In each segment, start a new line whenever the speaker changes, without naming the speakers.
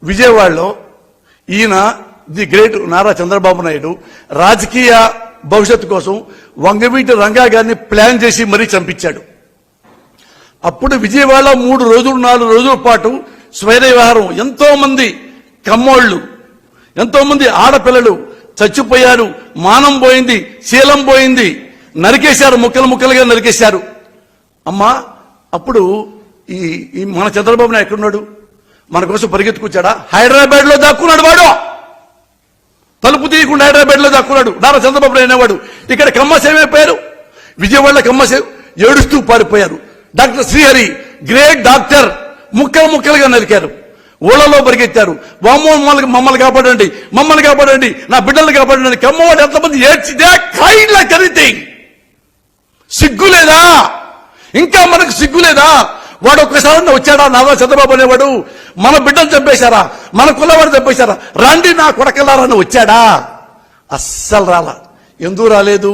విజయవాడలో ఈయన the great Nara Chandrababu Naidu రాజకీయ భవిష్యత్తు కోసం వంగవీటి రంగా గారిని ప్లాన్ చేసి మరీ చంపించాడు. అప్పుడు విజయవాడలో 3 రోజులు 4 రోజుల పాటు స్వైర విహారం, ఎంతో మంది కమ్మోళ్లు, ఎంతో మంది ఆడపిల్లలు చచ్చిపోయారు, మానం పోయింది, శీలం పోయింది, నరికేశారు, ముక్కలు ముక్కలుగా నరికేశారు. అమ్మా అప్పుడు ఈ మన చంద్రబాబు నాయుడు ఎక్కడున్నాడు? మన కోసం పరిగెత్తుకొచ్చాడా? హైదరాబాద్ లో దాక్కున్నాడు. వాడు తలుపు తీయకుండా హైదరాబాద్ లో దాక్కున్నాడు నారా చంద్రబాబు నాయుడు అనేవాడు. ఇక్కడ కమ్మసేవ్ అయిపోయారు. విజయవాడలో కమ్మసేవ్ ఏడుస్తూ పారిపోయారు. డాక్టర్ శ్రీహరి గ్రేట్ డాక్టర్ ముక్కలు ముక్కలుగా నరికారు, ఊళ్ళలో పరిగెత్తారు. మమ్మల్ని కాపాడండి, మమ్మల్ని కాపాడండి, నా బిడ్డల్ని కాపాడండి. కమ్మవాడు ఎంతమంది ఏడ్చిదే కైండ్ లైక్ ఎనీథింగ్. సిగ్గు లేదా? ఇంకా మనకు సిగ్గు లేదా? వాడు ఒక్కసారి వచ్చాడా నారా చంద్రబాబు అనేవాడు? మన బిడ్డలు చంపేశారా, మన కులవాడు చంపేశారా, రండి నా కొడకలారని వచ్చాడా? అస్సలు రాలా. ఎందుకు రాలేదు?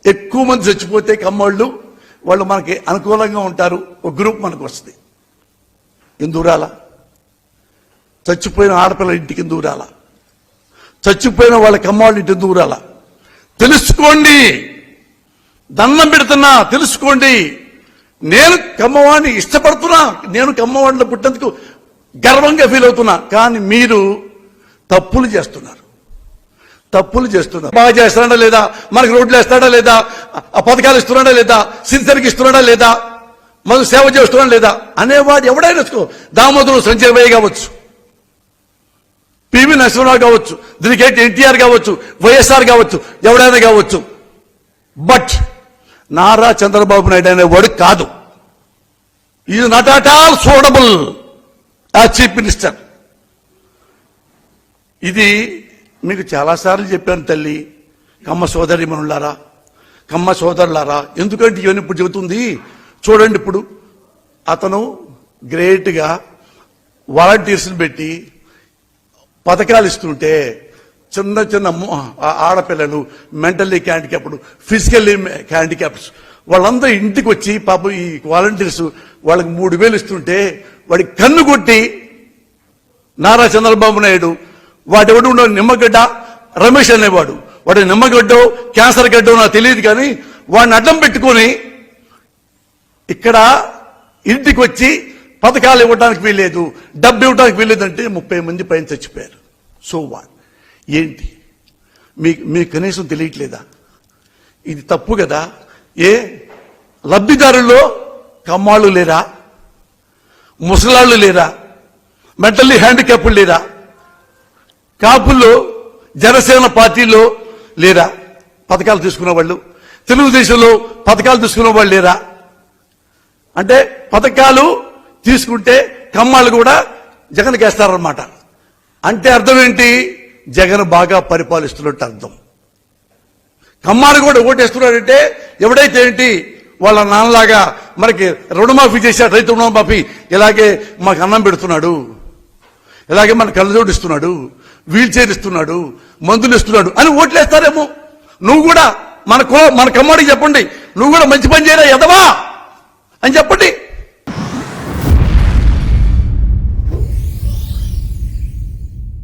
ఎక్కువ మంది చచ్చిపోతే కమ్మోళ్ళు వాళ్ళు మనకి అనుకూలంగా ఉంటారు, ఒక గ్రూప్ మనకు వస్తుంది. ఎందుకు రాలా? చచ్చిపోయిన ఆడపిల్ల ఇంటికి ఎందుకు రాలా? చచ్చిపోయిన వాళ్ళ కమ్మవాళ్ళ ఇంటి ఎందుకు రాలా? తెలుసుకోండి, దండం పెడుతున్నా, తెలుసుకోండి. నేను కమ్మవాడిని ఇష్టపడుతున్నా, నేను కమ్మవాడిలో పుట్టినందుకు గర్వంగా ఫీల్ అవుతున్నా. కానీ మీరు తప్పులు చేస్తున్నారు. బాగా చేస్తున్నాడా లేదా, మనకు రోడ్లు వేస్తాడా లేదా, ఆ పథకాలు ఇస్తున్నాడా లేదా, సిన్సియర్కి ఇస్తున్నాడా లేదా, మనకు సేవ చేస్తున్నాడా లేదా అనేవాడు ఎవడైనా దామోదరుడు సంజయ్ భయ్య కావచ్చు, పివి నరసింహరావు కావచ్చు, దీనికి ఎన్టీఆర్ కావచ్చు, వైఎస్ఆర్ కావచ్చు, ఎవడైనా కావచ్చు. బట్ నారా చంద్రబాబు నాయుడు అనేవాడు కాదు. Is not at all suitable as chief minister. ఇది మీకు చాలాసార్లు చెప్పాను తల్లి, కమ్మ సోదరి మనులారా, కమ్మ సోదరులారా. ఎందుకంటే ఇవన్నీ ఇప్పుడు చెబుతుంది చూడండి. ఇప్పుడు అతను గ్రేట్గా వాలంటీర్స్ని పెట్టి పథకాలు ఇస్తుంటే చిన్న చిన్న ఆడపిల్లలు, మెంటల్లీ హ్యాండిక్యాప్డ్, ఫిజికల్లీ హ్యాండిక్యాప్డ్స్ వాళ్ళందరూ ఇంటికి వచ్చి పాపం ఈ వాలంటీర్స్ వాళ్ళకి 3000 ఇస్తుంటే వాడికి కన్ను కొట్టి నారా చంద్రబాబు నాయుడు వాడెవడు నిమ్మగడ్డ రమేష్ అనేవాడు, వాడు నిమ్మగడ్డో క్యాన్సర్ గడ్డో నాకు తెలియదు, కానీ వాడిని అడ్డం పెట్టుకొని ఇక్కడ ఇంటికి వచ్చి పథకాలు ఇవ్వడానికి వీల్లేదు, డబ్బు ఇవ్వడానికి వీల్లేదంటే 30 మంది పైన చచ్చిపోయారు. సో వాట్ ఏంటి మీకు కనీసం తెలియట్లేదా? ఇది తప్పు కదా. ఏ లబ్ధిదారుల్లో కమ్మాళ్ళు లేరా, ముసలాళ్ళు లేరా, మెంటల్లీ హ్యాండిక్యాప్డ్ లేరా, కాపుల్లో జనసేన పార్టీలో లేరా పథకాలు తీసుకున్న వాళ్ళు, తెలుగుదేశంలో పథకాలు తీసుకున్న వాళ్ళు లేరా? అంటే పథకాలు తీసుకుంటే కమ్మాళ్ళు కూడా జగన్కి వేస్తారన్నమాట. అంటే అర్థం ఏంటి? జగన్ బాగా పరిపాలిస్తున్నట్టు అర్థం. కమ్మాలు కూడా ఓటేస్తున్నాడంటే ఎవడైతే ఏంటి వాళ్ళ నాన్నలాగా మనకి రుణమాఫీ చేశాడు, రైతు రుణమాఫీ, ఇలాగే మాకు అన్నం పెడుతున్నాడు, ఇలాగే మన కళ్ళజోడు ఇస్తున్నాడు, వీల్ చైర్ ఇస్తున్నాడు, మందులు ఇస్తున్నాడు అని ఓట్లేస్తారేమో. నువ్వు కూడా మన కమ్మడికి చెప్పండి, నువ్వు కూడా మంచి పని చేయరా ఎదవా అని చెప్పండి.